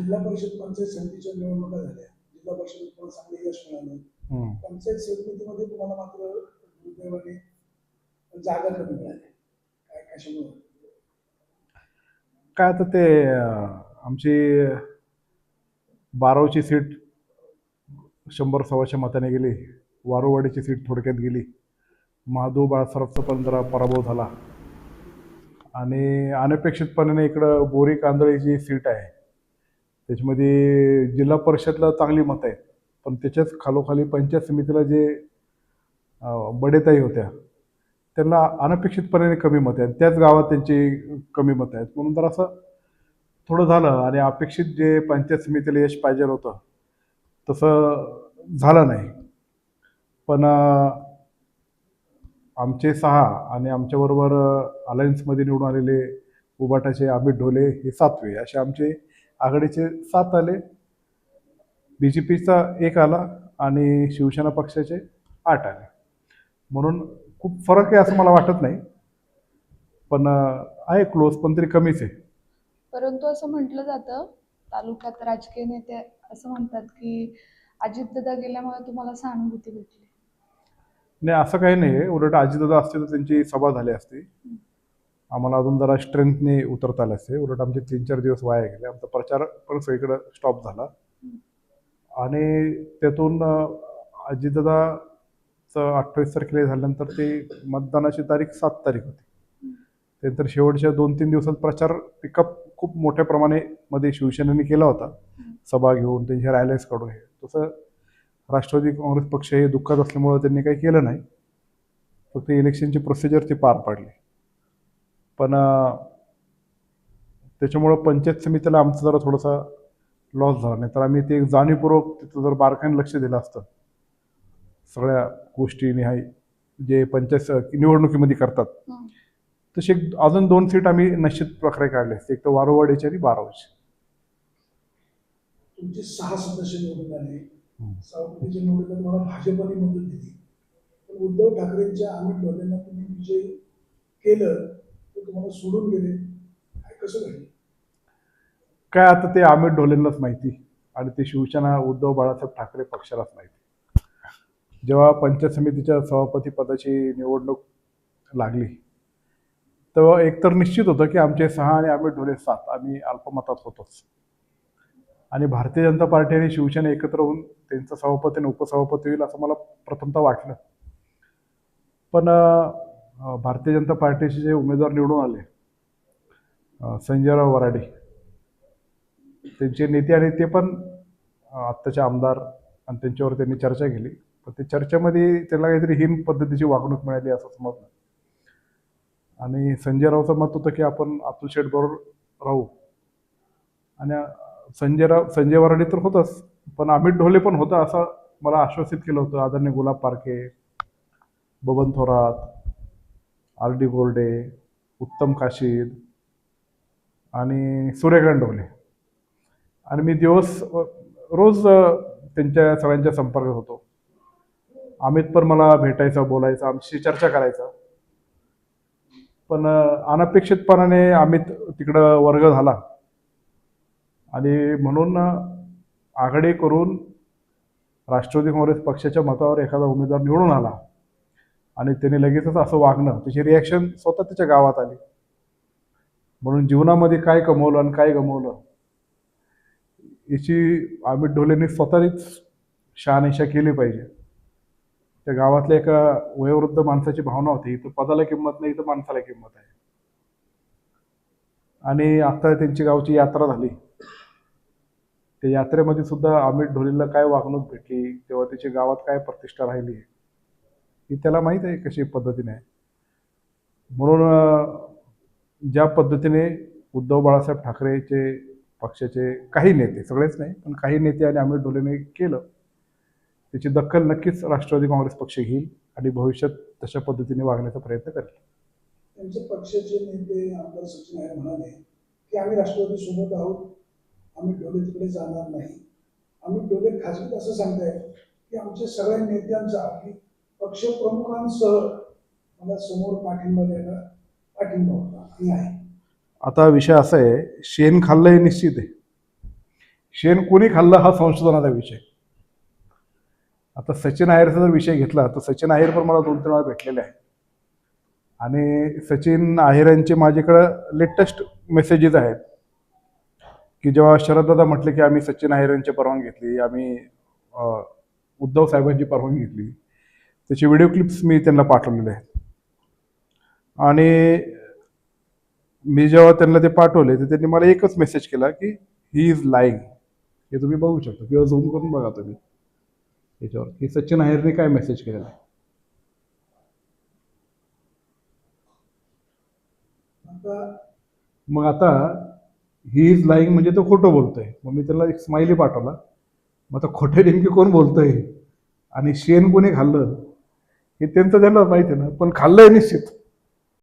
जिल्हा परिषद पंचायत समितीच्या निवडणुका झाल्या. जिल्हा परिषद तुम्हाला चांगले यश मिळालं. पंचायत समितीमध्ये तुम्हाला मात्र दुर्दैवाने जागा कमी मिळाल्या. काय कशामुळे? काय आता ते आमची 12वी सीट 100-125 मताने गेली. वारुवाडीची सीट थोडक्यात गेली. महादेव बाळासाहेबचा पण जरा पराभव झाला. आणि अनपेक्षितपणे इकडं बोरी कांदळीची सीट आहे, त्याच्यामध्ये जिल्हा परिषदला चांगली मतं आहेत, पण त्याच्याच खालोखाली पंचायत समितीला जे बडेताई होत्या त्यांना अनपेक्षितपणे कमी मतं आहेत. त्याच गावात त्यांची कमी मतं आहेत, म्हणून जर असं थोडं झालं. आणि अपेक्षित जे पंचायत समितीला यश पाहिजे होतं तसं झालं नाही. पण आमचे 6 आणि आमच्याबरोबर अलायन्समध्ये निवडून आलेले उबाटाचे अमित ढोले हे 7वे, असे आमचे आघाडीचे 7 आले. BJPचा 1 आला आणि शिवसेना पक्षाचे 8 आले. म्हणून खूप फरक आहे असं मला वाटत नाही, पण आहे क्लोज, पण तरी कमीच आहे. परंतु असं म्हटलं जातं तालुक्यात राजकीय नेते असं म्हणतात की अजितदादा गेल्यामुळे तुम्हाला सहानुभूती भेटली. नाही, असं काही नाही. उलट अजितदादा असते तर त्यांची सभा झाली असती, आम्हाला अजून जरा स्ट्रेंथने उतरता आले असते. उलट आमचे 3-4 दिवस वाया गेले. आमचा प्रचार पण सगळीकडे स्टॉप झाला. आणि त्यातून अजितदादाचं 28 तारखेला झाल्यानंतर ते मतदानाची तारीख 7 तारीख होती. त्यानंतर शेवटच्या 2-3 दिवसात प्रचार पिकअप खूप मोठ्या मध्ये शिवसेनेने केला होता, सभा घेऊन त्यांच्या रॅलीज काढून. हे तसं राष्ट्रवादी काँग्रेस पक्ष हे दुःखात असल्यामुळं त्यांनी काही केलं नाही, फक्त इलेक्शनची प्रोसिजर ती पार पाडली. पण त्याच्यामुळं पंचायत समितीला आमचं जरा थोडासा लॉस झाला. नाही तर आम्ही ते जाणीवपूर्वक तिथं जर बारकाईने लक्ष दिलं असतं, सगळ्या गोष्टी निहाय जे पंचायत निवडणुकीमध्ये करतात तसे अजून 2 सीट आम्ही निश्चित प्रकारे काढले असते, एक तर वारुवाडीची आणि 12वीची. तुमचे 6 सदस्य निवडून आले. सभापतीच्या निवडणुकीत तुम्हाला भाजपने मदत दिली, पण उद्धव ठाकरेंच्या अमित ढोलेंना तुम्ही विजय केलं तर तुम्हाला सोडून गेले. काय कसं घडलं? काय आता ते अमित ढोलेंनाच माहिती, आणि ते शिवसेना उद्धव बाळासाहेब ठाकरे पक्षालाच माहिती. जेव्हा पंचायत समितीच्या सभापती पदाची निवडणूक लागली तेव्हा एकतर निश्चित होतं की आमचे 6 आणि अमित ढोले 7 आम्ही अल्पमतात होतोच. आणि भारतीय जनता पार्टी आणि शिवसेना एकत्र होऊन त्यांचा सभापती आणि उपसभापती होईल असं मला प्रथमतः वाटलं. पण भारतीय जनता पार्टीचे जे उमेदवार निवडून आले, संजयराव वराडे, त्यांचे नेते, आणि ते पण आत्ताचे आमदार, आणि त्यांच्यावर त्यांनी चर्चा केली. पण त्या चर्चेमध्ये त्याला काहीतरी हीन पद्धतीची वागणूक मिळाली असं समजलं. आणि संजयरावचं मत होतं की आपण अतुल शेठ बरोबर राहू. आणि संजय वराडे तर होतंच, पण अमित ढोले पण होतं असं मला आश्वासित केलं होतं आदरणीय गुलाब पारखे, बबन थोरात, RD गोरडे, उत्तम काशीद आणि सूर्यकांत ढोले. आणि मी रोज त्यांच्या सगळ्यांच्या संपर्कात होतो. अमित पण मला भेटायचा, बोलायचा, आमची चर्चा करायचा. पण अनपेक्षितपणाने अमित तिकडं वर्ग झाला, आणि म्हणून आघाडी करून राष्ट्रवादी काँग्रेस पक्षाच्या मतावर एखादा उमेदवार निवडून आला आणि त्याने लगेचच असं वागणं, त्याची रिॲक्शन स्वतः त्याच्या गावात आली. म्हणून जीवनामध्ये काय कमवलं आणि काय गमवलं याची अमित ढोलेंनी स्वतःच शहानिशा केली पाहिजे. त्या गावातल्या एका वयोवृद्ध माणसाची भावना होती, इथं पदाला किंमत नाही, इथं माणसाला किंमत आहे. आणि आता त्यांची गावची यात्रा झाली, त्या यात्रेमध्ये सुद्धा अमित ढोलेला काय वागणूक भेटली, तेव्हा त्याची गावात काय प्रतिष्ठा राहिली ही त्याला माहीत आहे कशी पद्धतीने आहे. म्हणून ज्या पद्धतीने उद्धव बाळासाहेब ठाकरेचे पक्षाचे काही नेते, सगळेच नाही पण काही नेते आणि अमित ढोलेने केलं, त्याची दखल नक्कीच राष्ट्रवादी काँग्रेस पक्ष घेईल आणि भविष्यात तशा पद्धतीने वागण्याचा प्रयत्न करेल. त्यांचे पक्षाचे नेते आमदार सचिन नायर म्हणाले की आम्ही राष्ट्रवादी सोबत आहोत, अमित ढोले तिकडे जाणार नाही. अमित ढोले खासगीत असं सांगतायत की आमच्या सगळ्या नेत्यांचा पक्ष प्रमुखांसह मला समोर पाठिंबा द्यायला पाठिंबा होता आणि आहे. आता विषय असा आहे, शेण खाल्लं हे निश्चित आहे, शेण कोणी खाल्लं हा संशोधनाचा विषय. आता सचिन अय्यरचा जर विषय घेतला तर सचिन अय्यर पण मला 2-3 वेळा भेटलेले आहे. आणि सचिन अय्यरांचे माझ्याकडं लेटेस्ट मेसेजेस आहेत की जेव्हा शरददादा म्हटले की आम्ही सचिन अय्यरांची परवानगी घेतली, आम्ही उद्धव साहेबांची परवानगी घेतली, त्याचे व्हिडिओ क्लिप्स मी त्यांना पाठवलेले आहेत. आणि मी जेव्हा त्यांना ते पाठवले तर त्यांनी मला एकच मेसेज केला की ही इज लाईंग. हे तुम्ही बघू शकता किंवा झूम करून बघा तुम्ही याच्यावर की सचिन अय्यरने काय मेसेज केलेला आहे. आता मग आता ही इज लाईंग म्हणजे तो खोटं बोलतोय. मग मी त्याला एक स्माइली पाठवला. मग आता खोटे नेमके कोण बोलतोय आणि शेण कोणी खाल्लं हे त्यांचं त्यांना माहिती आहे ना, पण खाल्लंय निश्चित.